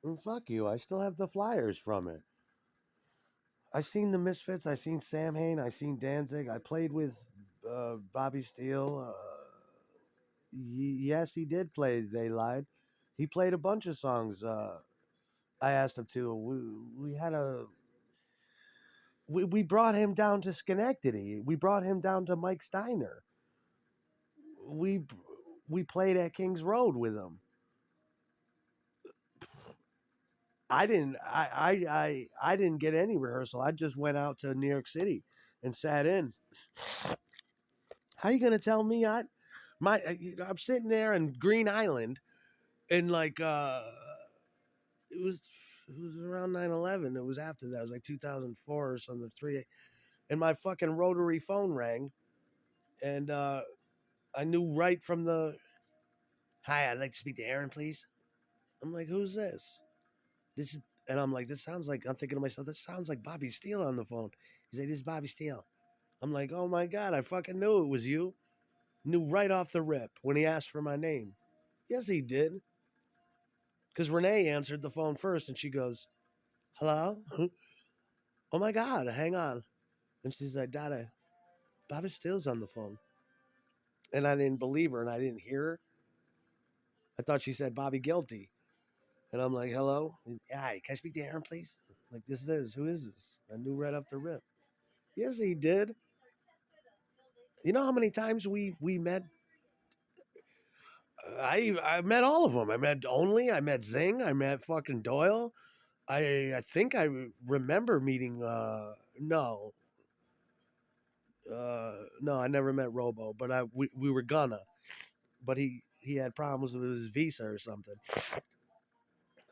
And fuck you. I still have the flyers from it. I seen the Misfits. I seen Sam Hain. I seen Danzig. I played with Bobby Steele. Yes, he did play. They lied. He played a bunch of songs. I asked him to. We had a we brought him down to Schenectady. We brought him down to Mike Steiner. We we played at Kings Road with him. I didn't get any rehearsal. I just went out to New York City and sat in. How you gonna tell me I'm sitting there in Green Island and like it was it was around 9/11. It was after that. It was like 2004 or something, 3, and my fucking rotary phone rang, and I knew right from the hi. I'd like to speak to Aaron, please. I'm like, who's this? This is, and I'm like, this sounds like I'm thinking to myself, this sounds like Bobby Steele on the phone. He's like, this is Bobby Steele. I'm like, oh my god, I fucking knew it was you. Knew right off the rip when he asked for my name. Yes, he did. Because Renee answered the phone first, and she goes, hello. Oh my god, hang on. And she's like, Dada, Bobby Steele's on the phone. And I didn't believe her, and I didn't hear her. I thought she said Bobby Guilty. And I'm like, hello? Hi, can I speak to Aaron, please? Like, who is this? I knew right off the rip. Yes, he did. You know how many times we met? I met all of them. I met Only. I met Zing. I met fucking Doyle. I think I remember meeting. No, no, I never met Robo, but we were gonna. But he had problems with his visa or something.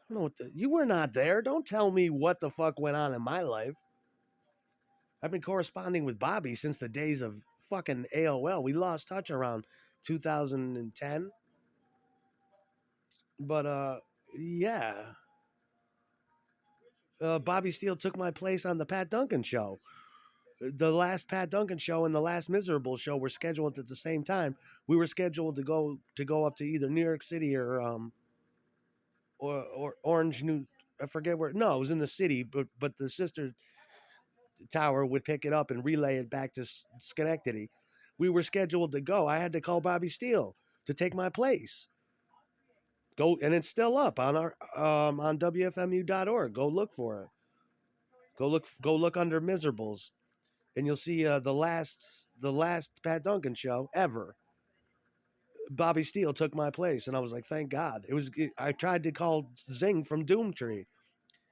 I don't know you were not there. Don't tell me what the fuck went on in my life. I've been corresponding with Bobby since the days of fucking AOL. We lost touch around 2010. But yeah. Bobby Steele took my place on the Pat Duncan show. The last Pat Duncan show and the last Miserable show were scheduled at the same time. We were scheduled to go up to either New York City or Orange New. I forget where. No, it was in the city, but the sister tower would pick it up and relay it back to Schenectady. We were scheduled to go. I had to call Bobby Steele to take my place. Go, and it's still up on our on wfmu.org. Go look for it. Go look under Miserables, and you'll see the last Pat Duncan show ever. Bobby Steele took my place, and I was like, thank God. I tried to call Zing from Doomtree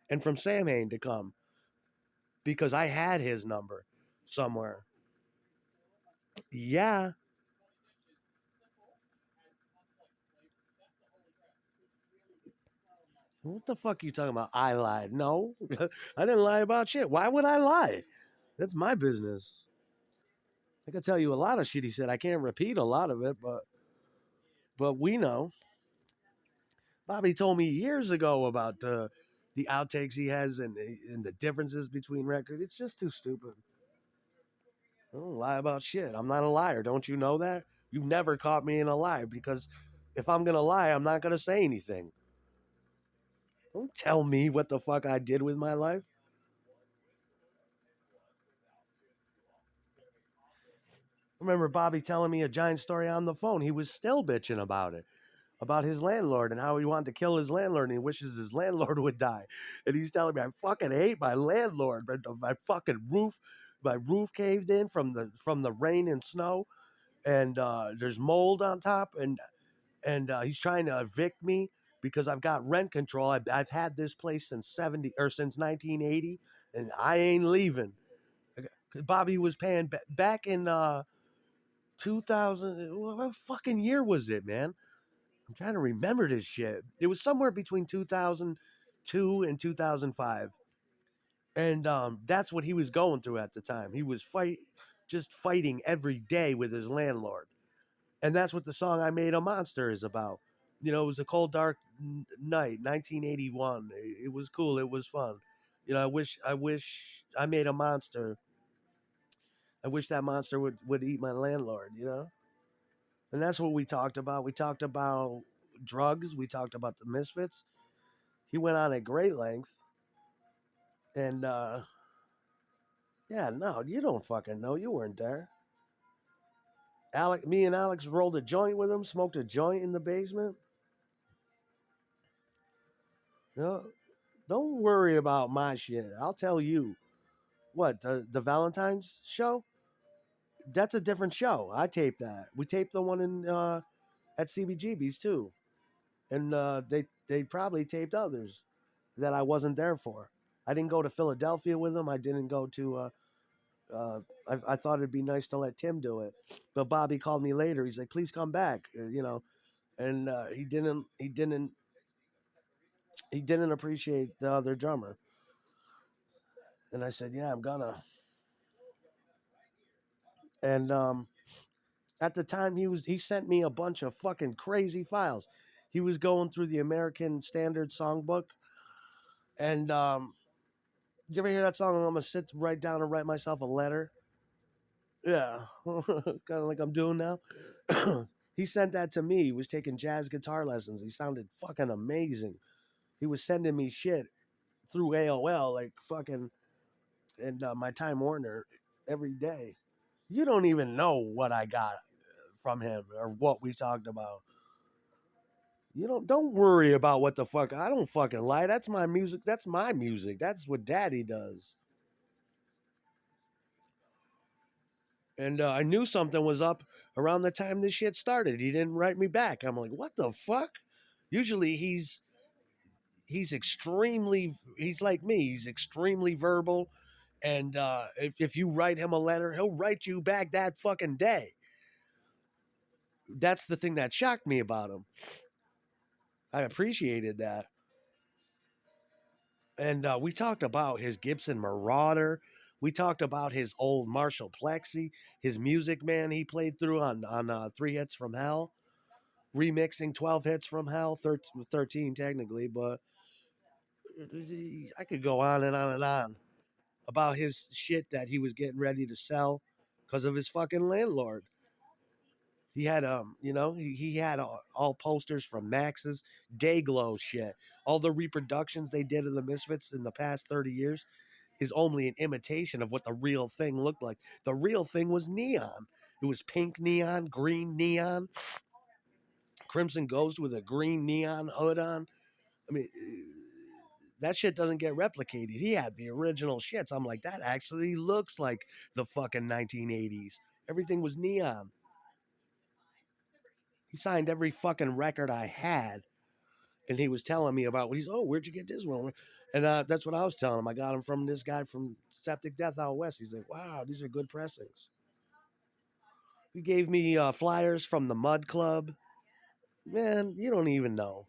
and from Sam Hain to come because I had his number somewhere. Yeah. What the fuck are you talking about? I lied. No, I didn't lie about shit. Why would I lie? That's my business. I could tell you a lot of shit he said. I can't repeat a lot of it, but we know. Bobby told me years ago about the outtakes he has and the differences between records. It's just too stupid. I don't lie about shit. I'm not a liar. Don't you know that? You've never caught me in a lie because if I'm gonna lie, I'm not gonna say anything. Don't tell me what the fuck I did with my life. I remember Bobby telling me a giant story on the phone. He was still bitching about his landlord and how he wanted to kill his landlord and he wishes his landlord would die. And he's telling me I fucking hate my landlord. My fucking my roof caved in from the rain and snow, and there's mold on top, and he's trying to evict me because I've got rent control. I've had this place since 1980, and I ain't leaving. Bobby was paying back in 2000. What fucking year was it, man? I'm trying to remember this shit. It was somewhere between 2002 and 2005, and that's what he was going through at the time. He was just fighting every day with his landlord, and that's what the song "I Made a Monster" is about. You know, it was a cold, dark night, 1981. It was cool. It was fun. You know, I wish I made a monster. I wish that monster would eat my landlord. You know, and that's what we talked about. We talked about drugs. We talked about the Misfits. He went on at great length, and yeah, no, you don't fucking know. You weren't there. Me and Alex rolled a joint with him, smoked a joint in the basement. You know, don't worry about my shit. I'll tell you. What, the Valentine's show? That's a different show. I taped that. We taped the one in at CBGB's too, and they probably taped others that I wasn't there for. I didn't go to Philadelphia with them. I didn't go to. I thought it'd be nice to let Tim do it, but Bobby called me later. He's like, "Please come back," and he didn't appreciate the other drummer. And I said, "Yeah, I'm gonna." And at the time, he sent me a bunch of fucking crazy files. He was going through the American Standard Songbook, and you ever hear that song? I'm gonna sit right down and write myself a letter. Yeah, kind of like I'm doing now. He sent that to me. He was taking jazz guitar lessons. He sounded fucking amazing. He was sending me shit through AOL, like fucking, and my Time Warner every day. You don't even know what I got from him or what we talked about. You don't worry about what the fuck. I don't fucking lie. That's my music. That's my music. That's what Daddy does. And I knew something was up around the time this shit started. He didn't write me back. I'm like, what the fuck? Usually he's extremely he's like me. He's extremely verbal, and if you write him a letter, he'll write you back that fucking day. That's the thing that shocked me about him. I appreciated that. And we talked about his Gibson Marauder. We talked about his old Marshall Plexi, his Music Man he played through on Three Hits from Hell, remixing 12 Hits from Hell, 13 technically, but I could go on and on and on about his shit that he was getting ready to sell because of his fucking landlord. He had he had all posters from Max's Dayglow shit. All the reproductions they did of the Misfits in the past 30 years is only an imitation of what the real thing looked like. The real thing was neon. It was pink neon, green neon, Crimson Ghost with a green neon hood on. I mean, that shit doesn't get replicated. He had the original shits. I'm like, that actually looks like the fucking 1980s. Everything was neon. He signed every fucking record I had, and he was telling me about what he's. Oh, where'd you get this one? And that's what I was telling him. I got him from this guy from Septic Death out west. He's like, wow, these are good pressings. He gave me flyers from the Mud Club. Man, you don't even know.